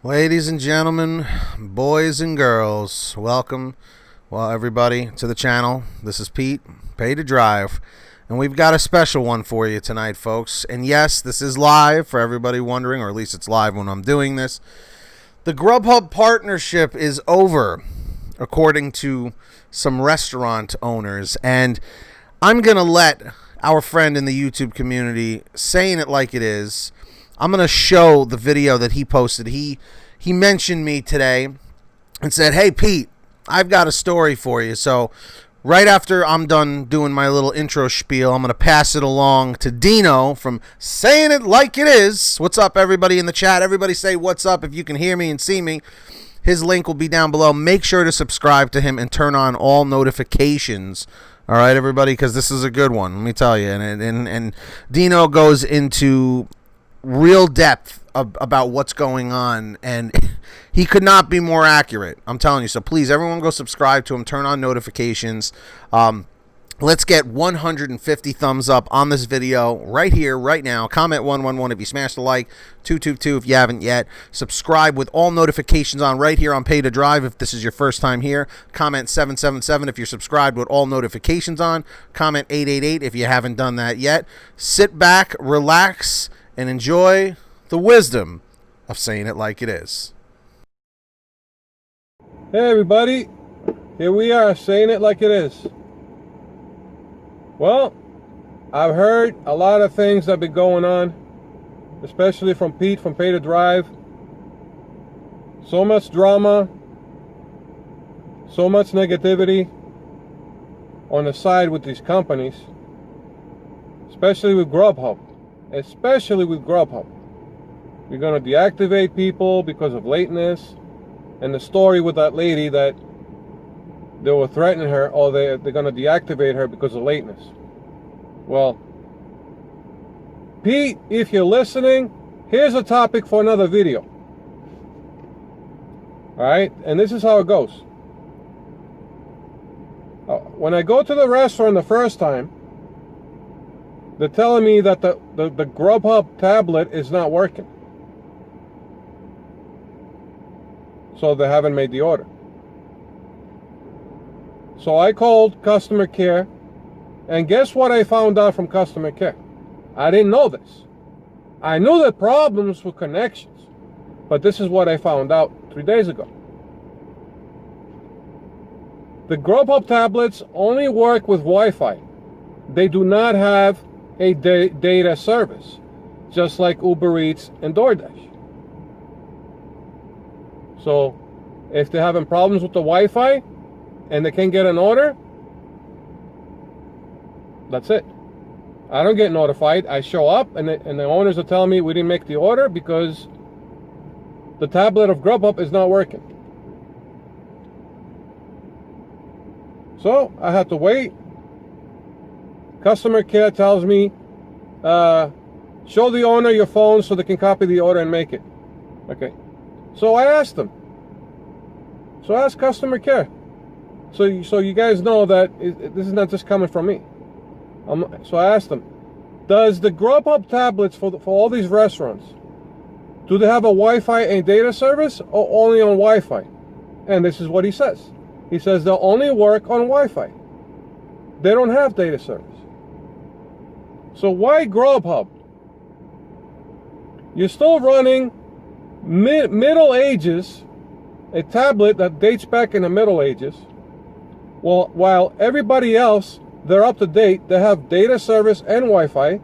Ladies and gentlemen, boys and girls, welcome, everybody to the channel. This is Pete, Pay to Drive, and we've got a special one for you tonight, folks. And yes, this is live for everybody wondering, or at least it's live when I'm doing this. The GrubHub partnership is over, according to some restaurant owners, and I'm going to let our friend in the YouTube community, saying it like it is, I'm going to show the video that he posted. He mentioned me today and said, "Hey, Pete, I've got a story for you." So right after I'm done doing my little intro spiel, I'm going to pass it along to Dino from Saying It Like It Is. What's up, everybody in the chat? Everybody say what's up if you can hear me and see me. His link will be down below. Make sure to subscribe to him and turn on all notifications. All right, everybody, because this is a good one, let me tell you. And Dino goes into real depth about what's going on, and he could not be more accurate, I'm telling you. So please, everyone, go subscribe to him, turn on notifications. Let's get 150 thumbs up on this video right here, right now. Comment 111 if you smashed the like, 222 if you haven't yet. Subscribe with all notifications on right here on Pay to Drive if this is your first time here. Comment 777 if you're subscribed with all notifications on. Comment 888 if you haven't done that yet. Sit back, relax, and enjoy the wisdom of saying it like it is. Hey everybody, here we are saying it like it is. Well, I've heard a lot of things that have been going on, especially from Pete from Pay to Drive. So much drama, so much negativity on the side with these companies, especially with GrubHub. You're going to deactivate people because of lateness. And the story with that lady that they were threatening her, or they're going to deactivate her because of lateness. Well, Pete, if you're listening, here's a topic for another video. Alright, and this is how it goes. When I go to the restaurant the first time, they're telling me that the GrubHub tablet is not working. So they haven't made the order. So I called customer care, and guess what I found out from customer care? I didn't know this. I knew the problems with connections, but this is what I found out 3 days ago. The GrubHub tablets only work with Wi-Fi. They do not have a data service, just like Uber Eats and DoorDash. So if they're having problems with the Wi-Fi and they can't get an order, that's it. I don't get notified. I show up and the owners are telling me we didn't make the order because the tablet of GrubHub is not working. So I had to wait. Customer care tells me, show the owner your phone so they can copy the order and make it. Okay. So I asked them. So I asked customer care. So you guys know that this is not just coming from me. So I asked them, does the GrubHub tablets for all these restaurants, do they have a Wi-Fi and data service or only on Wi-Fi? And this is what he says. He says they'll only work on Wi-Fi. They don't have data service. So why GrubHub? You're still running Middle Ages, a tablet that dates back in the Middle Ages. Well, while everybody else, they're up to date, they have data service and Wi-Fi.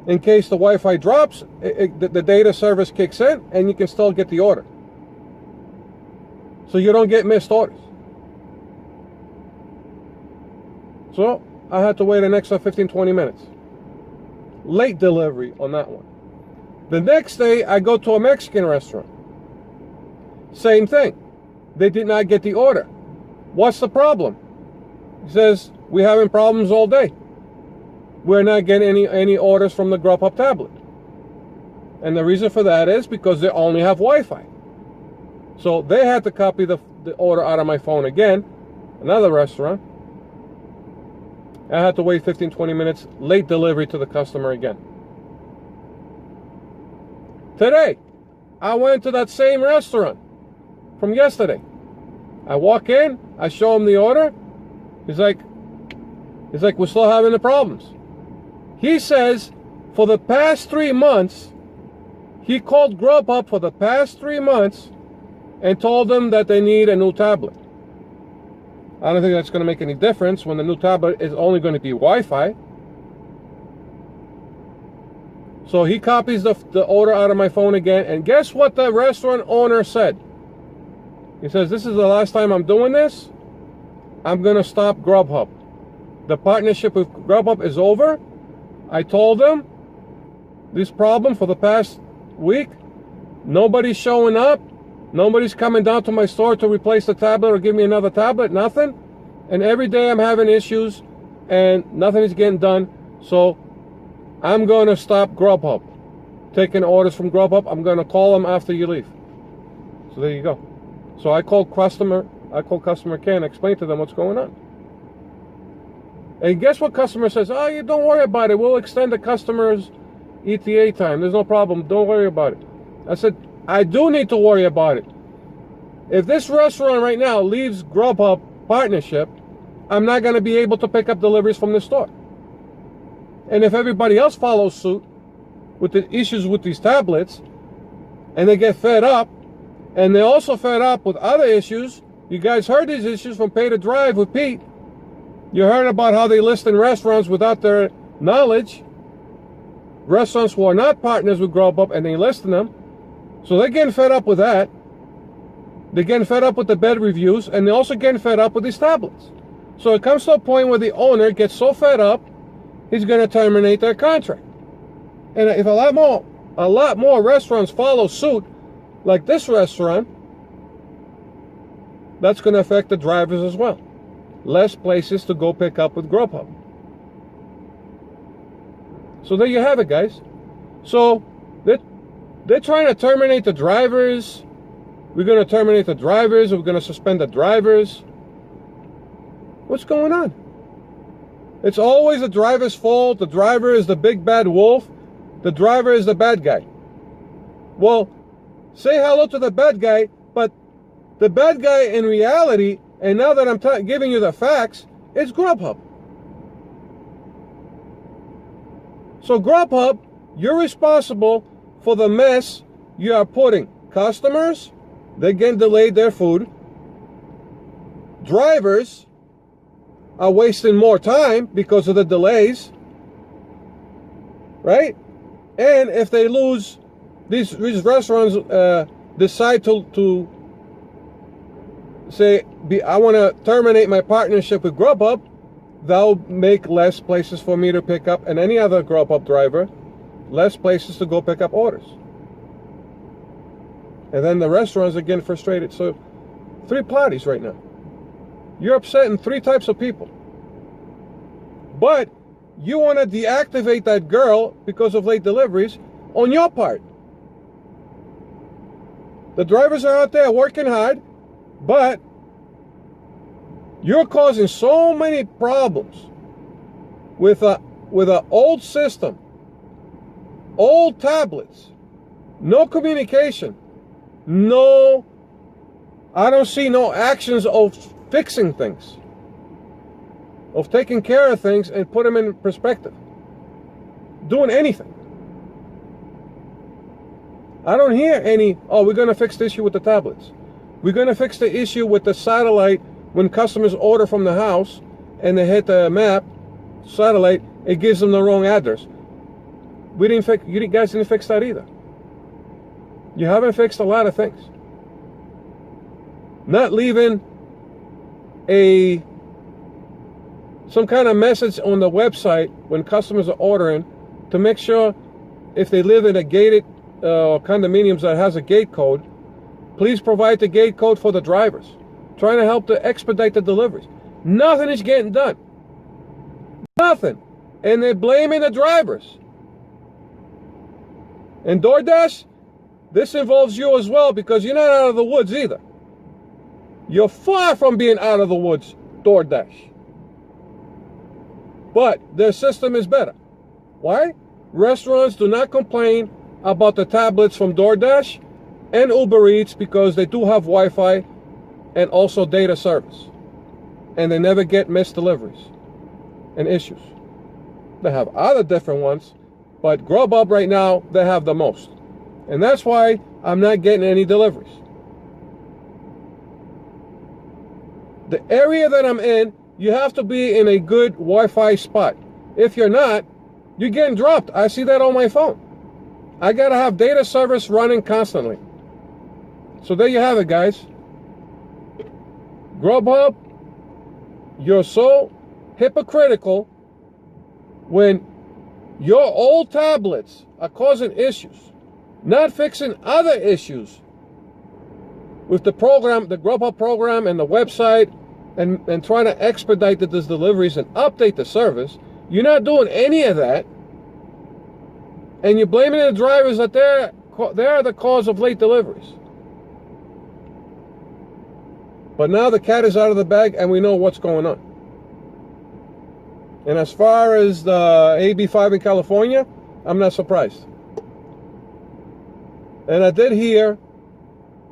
In case the Wi-Fi drops, the data service kicks in and you can still get the order. So you don't get missed orders. So I had to wait an extra 15-20 minutes. Late delivery on that one. The next day, I go to a Mexican restaurant. Same thing. They did not get the order. What's the problem? He says, we're having problems all day. We're not getting any orders from the GrubHub tablet. And the reason for that is because they only have Wi-Fi. So they had to copy the order out of my phone again. Another restaurant. I had to wait 15-20 minutes. Late delivery to the customer again. Today, I went to that same restaurant from yesterday. I walk in, I show him the order. He's like, we're still having the problems. He says for the past 3 months, he called GrubHub for the past 3 months and told them that they need a new tablet. I don't think that's going to make any difference when the new tablet is only going to be Wi-Fi. So he copies the order out of my phone again, and guess what the restaurant owner said? He says, this is the last time I'm doing this. I'm going to stop GrubHub. The partnership with GrubHub is over. I told them this problem for the past week. Nobody's showing up. Nobody's coming down to my store to replace the tablet or give me another tablet. Nothing. And every day I'm having issues and nothing is getting done. So I'm going to stop GrubHub. Taking orders from GrubHub. I'm going to call them after you leave. So there you go. So I called customer care and explained to them what's going on. And guess what customer says? Oh, you don't worry about it. We'll extend the customer's ETA time. There's no problem. Don't worry about it. I said, I do need to worry about it. If this restaurant right now leaves GrubHub partnership, I'm not going to be able to pick up deliveries from the store. And if everybody else follows suit with the issues with these tablets, and they get fed up, and they're also fed up with other issues, you guys heard these issues from Pay to Drive with Pete. You heard about how they list in restaurants without their knowledge. Restaurants who are not partners with GrubHub, and they list in them. So they're getting fed up with that. They're getting fed up with the bad reviews, and they're also getting fed up with these tablets. So it comes to a point where the owner gets so fed up, he's going to terminate their contract. And if a lot more restaurants follow suit, like this restaurant, that's going to affect the drivers as well. Less places to go pick up with GrubHub. So there you have it, guys. So they're trying to terminate the drivers. We're going to terminate the drivers. We're going to suspend the drivers. What's going on? It's always the driver's fault. The driver is the big bad wolf. The driver is the bad guy. Well, say hello to the bad guy, but the bad guy in reality, and now that I'm giving you the facts, is GrubHub. So GrubHub, you're responsible for the mess you are putting. Customers, they're getting delayed their food. Drivers are wasting more time because of the delays. Right? And if they lose, these restaurants decide to say, I want to terminate my partnership with GrubHub, they'll make less places for me to pick up, and any other GrubHub driver, less places to go pick up orders. And then the restaurants are getting frustrated. So 3 parties right now. You're upsetting 3 types of people. But you want to deactivate that girl because of late deliveries on your part. The drivers are out there working hard, but you're causing so many problems with a old system, old tablets, no communication, I don't see no actions of fixing things, of taking care of things and put them in perspective, doing anything. I don't hear any, we're going to fix the issue with the tablets. We're going to fix the issue with the satellite when customers order from the house and they hit the map, satellite, it gives them the wrong address. You guys didn't fix that either. You haven't fixed a lot of things. Not leaving some kind of message on the website when customers are ordering to make sure if they live in a gated condominiums that has a gate code, please provide the gate code for the drivers. Trying to help to expedite the deliveries. Nothing is getting done. Nothing. And they're blaming the drivers. And DoorDash, this involves you as well because you're not out of the woods either. You're far from being out of the woods, DoorDash. But their system is better. Why? Restaurants do not complain about the tablets from DoorDash and Uber Eats because they do have Wi-Fi and also data service. And they never get missed deliveries and issues. They have other different ones, but GrubHub right now, they have the most. And that's why I'm not getting any deliveries. The area that I'm in, you have to be in a good Wi-Fi spot. If you're not, you're getting dropped. I see that on my phone. I gotta have data service running constantly. So there you have it, guys. GrubHub, you're so hypocritical when your old tablets are causing issues, not fixing other issues with the program, the GrubHub program and the website, and trying to expedite these deliveries and update the service. You're not doing any of that. And you're blaming the drivers that they're the cause of late deliveries. But now the cat is out of the bag and we know what's going on. And as far as the AB5 in California, I'm not surprised. And I did hear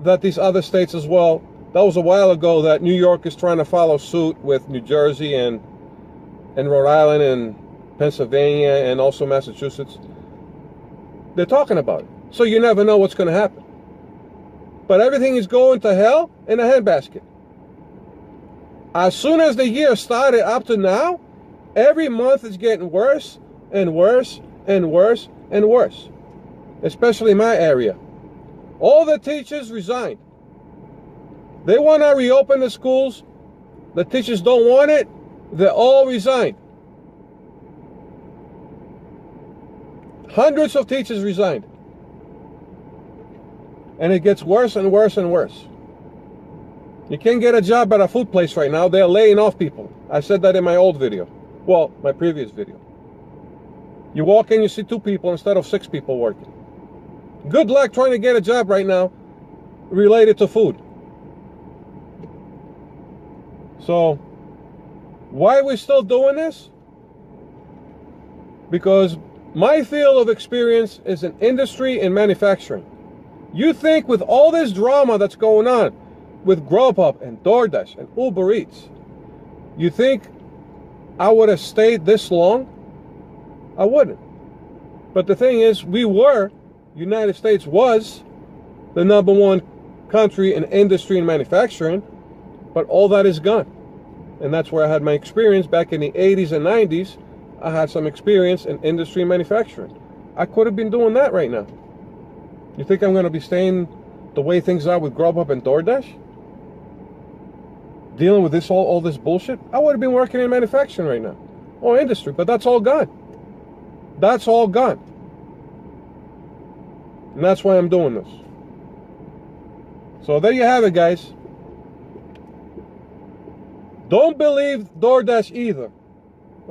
that these other states as well, that was a while ago, that New York is trying to follow suit with New Jersey and Rhode Island and Pennsylvania and also Massachusetts. They're talking about it. So you never know what's going to happen. But everything is going to hell in a handbasket. As soon as the year started up to now, every month is getting worse and worse and worse and worse. Especially in my area. All the teachers resigned. They want to reopen the schools. The teachers don't want it. They all resigned. Hundreds of teachers resigned. And it gets worse and worse and worse. You can't get a job at a food place right now. They're laying off people. I said that in my old video. Well, my previous video. You walk in, you see 2 people instead of 6 people working. Good luck trying to get a job right now related to food. So, why are we still doing this? Because my field of experience is in industry and manufacturing. You think with all this drama that's going on with GrubHub and DoorDash and Uber Eats, you think I would have stayed this long? I wouldn't. But the thing is, United States was the #1 country in industry and manufacturing, but all that is gone. And that's where I had my experience back in the 80s and 90s. I had some experience in industry and manufacturing. I could have been doing that right now. You think I'm going to be staying the way things are with GrubHub and DoorDash? Dealing with this all this bullshit? I would have been working in manufacturing right now. Or industry, but that's all gone. That's all gone. And that's why I'm doing this. So there you have it, guys. Don't believe DoorDash either.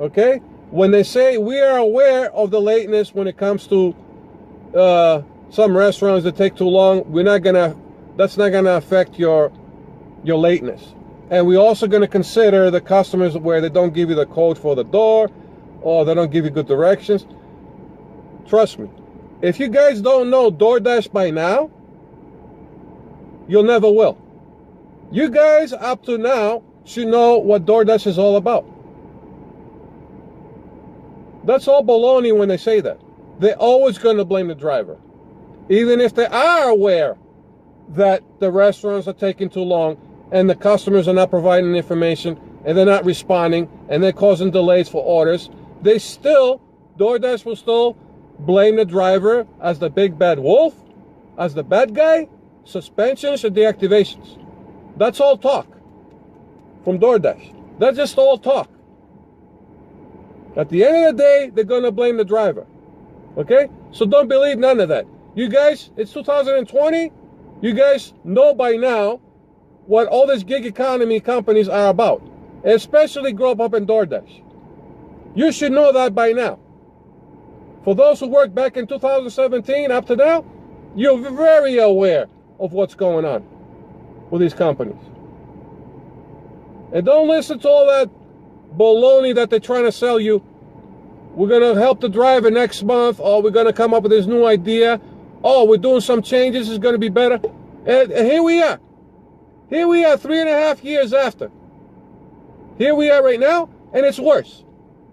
Okay? When they say we are aware of the lateness when it comes to some restaurants that take too long, that's not gonna affect your lateness. And we're also gonna consider the customers where they don't give you the code for the door or they don't give you good directions. Trust me, if you guys don't know DoorDash by now, you'll never will. You guys up to now should know what DoorDash is all about. That's all baloney when they say that. They're always going to blame the driver. Even if they are aware that the restaurants are taking too long and the customers are not providing information and they're not responding and they're causing delays for orders, DoorDash will still blame the driver as the big bad wolf, as the bad guy, suspensions or deactivations. That's all talk from DoorDash. That's just all talk. At the end of the day, they're going to blame the driver. Okay? So don't believe none of that. You guys, it's 2020. You guys know by now what all these gig economy companies are about, especially GrubHub and DoorDash. You should know that by now. For those who worked back in 2017 up to now, you're very aware of what's going on with these companies. And don't listen to all that baloney that they're trying to sell you. We're going to help the driver next month, or we're going to come up with this new idea, Oh, we're doing some changes, it's going to be better. And here we are. Here we are 3.5 years after. Here we are right now, and it's worse.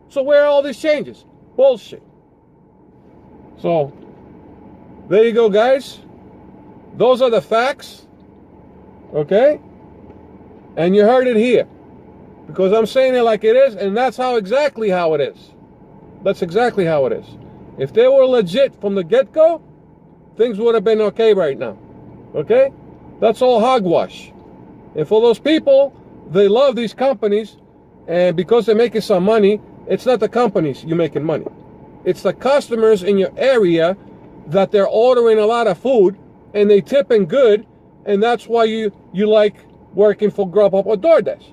So where are all these changes? Bullshit. So, there you go, guys. Those are the facts. Okay? And you heard it here. Because I'm saying it like it is, and that's exactly how it is. That's exactly how it is. If they were legit from the get-go, things would have been okay right now. Okay? That's all hogwash. And for those people, they love these companies, and because they're making some money, it's not the companies you're making money. It's the customers in your area that they're ordering a lot of food, and they tipping good, and that's why you like working for GrubHub or DoorDash.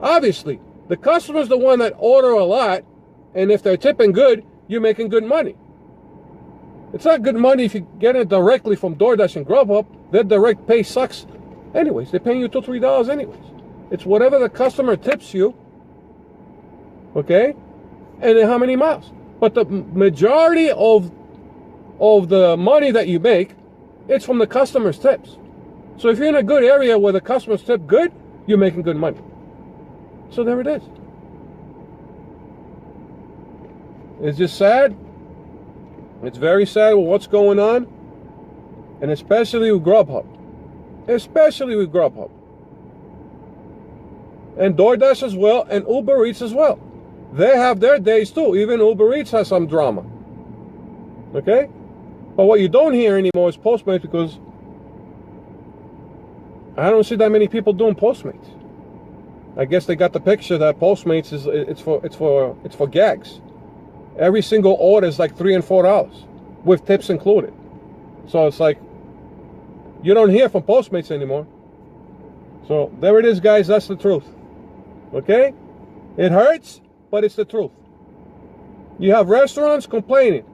Obviously, the customer's the one that order a lot, and if they're tipping good, you're making good money. It's not good money if you get it directly from DoorDash and GrubHub. Their direct pay sucks anyways. They're paying you $2 or $3 anyways. It's whatever the customer tips you, okay, and then how many miles. But the majority of the money that you make, it's from the customer's tips. So if you're in a good area where the customers tip good, you're making good money. So there it is. It's just sad. It's very sad with what's going on. And especially with GrubHub. Especially with GrubHub. And DoorDash as well, and UberEATS as well. They have their days too. Even UberEATS has some drama. Okay? But what you don't hear anymore is Postmates, because I don't see that many people doing Postmates. I guess they got the picture that Postmates it's for gags. Every single order is like $3 and $4 with tips included. So it's like you don't hear from Postmates anymore. So there it is, guys. That's the truth. Okay? It hurts, but it's the truth. You have restaurants complaining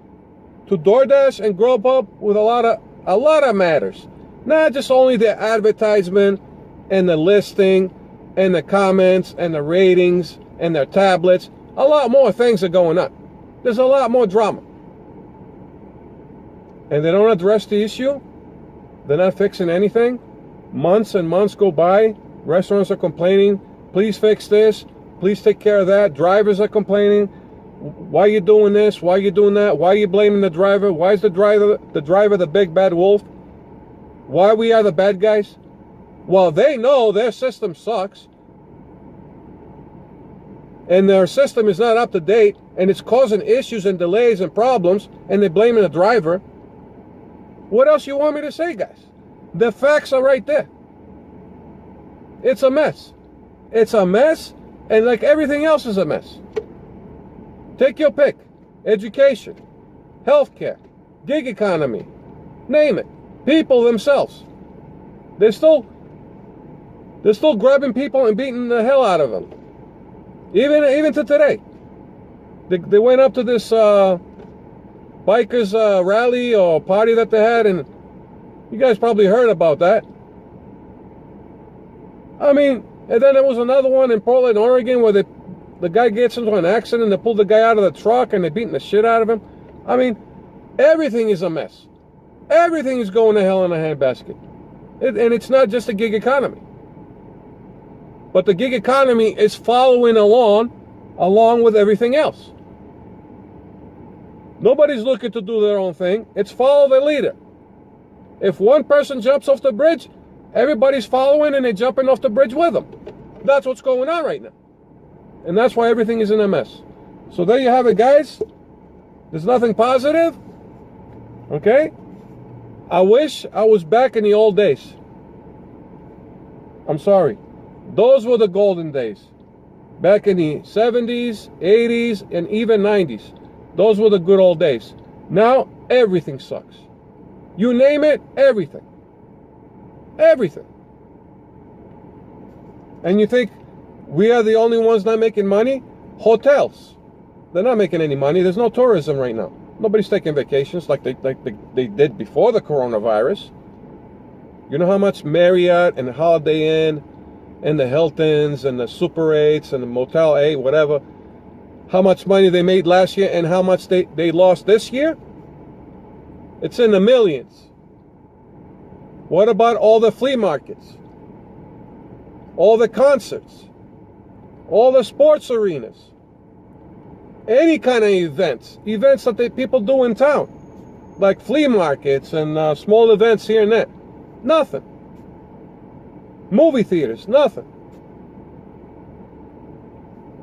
to DoorDash and GrubHub with a lot of matters. Not just only the advertisement and the listing and the comments and the ratings and their tablets. A lot more things are going on. There's a lot more drama. And they don't address the issue. They're not fixing anything. Months and months go by. Restaurants are complaining. Please fix this. Please take care of that. Drivers are complaining. Why are you doing this? Why are you doing that? Why are you blaming the driver? Why is the driver the big bad wolf? Why we are the bad guys? Well, they know their system sucks. And their system is not up to date, and it's causing issues and delays and problems, and they're blaming the driver. What else you want me to say, guys? The facts are right there. It's a mess. It's a mess, and like everything else is a mess. Take your pick. Education, healthcare, gig economy, name it. People themselves. They're still grabbing people and beating the hell out of them. Even to today. They went up to this bikers rally or party that they had, and you guys probably heard about that. I mean, and then there was another one in Portland, Oregon, where the guy gets into an accident, they pulled the guy out of the truck and they're beating the shit out of him. I mean, everything is a mess. Everything is going to hell in a handbasket. And it's not just a gig economy. But the gig economy is following along with everything else. Nobody's looking to do their own thing. It's follow the leader. If one person jumps off the bridge, everybody's following and they're jumping off the bridge with them. That's what's going on right now. And that's why everything is in a mess. So there you have it, guys. There's nothing positive. Okay? I wish I was back in the old days. I'm sorry. Those were the golden days. Back in the 70s, 80s, and even 90s. Those were the good old days. Now, everything sucks. You name it, everything. Everything. And you think we are the only ones not making money? Hotels. They're not making any money. There's no tourism right now. Nobody's taking vacations like they did before the coronavirus. You know how much Marriott and Holiday Inn and the Hiltons and the Super 8s and the Motel 8, whatever, how much money they made last year and how much they lost this year? It's in the millions. What about all the flea markets? All the concerts? All the sports arenas? Any kind of events that people do in town, like flea markets and small events here and there. Nothing. Movie theaters, nothing.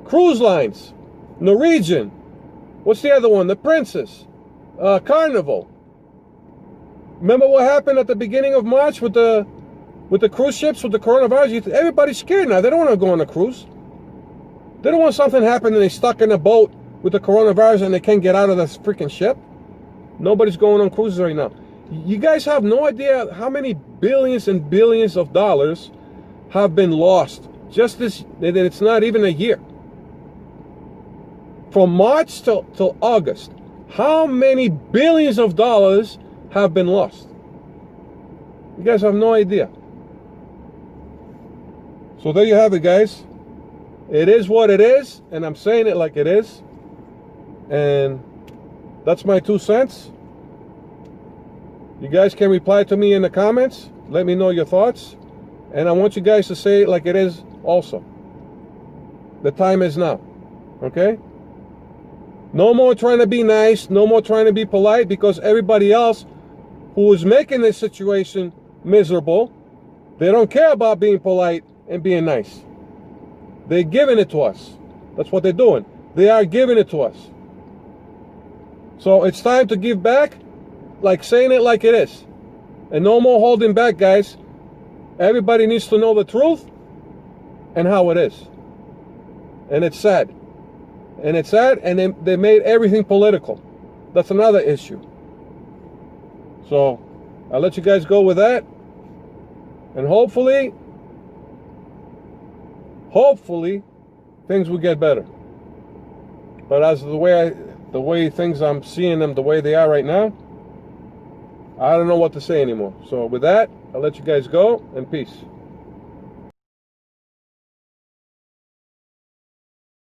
Cruise lines, Norwegian. What's the other one? The Princess, Carnival. Remember what happened at the beginning of March with the cruise ships with the coronavirus? Everybody's scared now. They don't want to go on a cruise. They don't want something to happen and they're stuck in a boat with the coronavirus and they can't get out of the freaking ship. Nobody's going on cruises right now. You guys have no idea how many billions and billions of dollars have been lost. Just this, it's not even a year. From March till August, how many billions of dollars have been lost? You guys have no idea. So there you have it, guys. It is what it is, and I'm saying it like it is. And that's my 2 cents. You guys can reply to me in the comments. Let me know your thoughts. And I want you guys to say it like it is also. The time is now. Okay? No more trying to be nice. No more trying to be polite, because everybody else who is making this situation miserable, they don't care about being polite and being nice. They're giving it to us. That's what they're doing. They are giving it to us. So it's time to give back, like saying it like it is. And no more holding back, guys. Everybody needs to know the truth and how it is. And it's sad. And it's sad, and they made everything political. That's another issue. So I'll let you guys go with that. And hopefully things will get better. But as the way things I'm seeing them the way they are right now, I don't know what to say anymore. So with that, I'll let you guys go, and peace.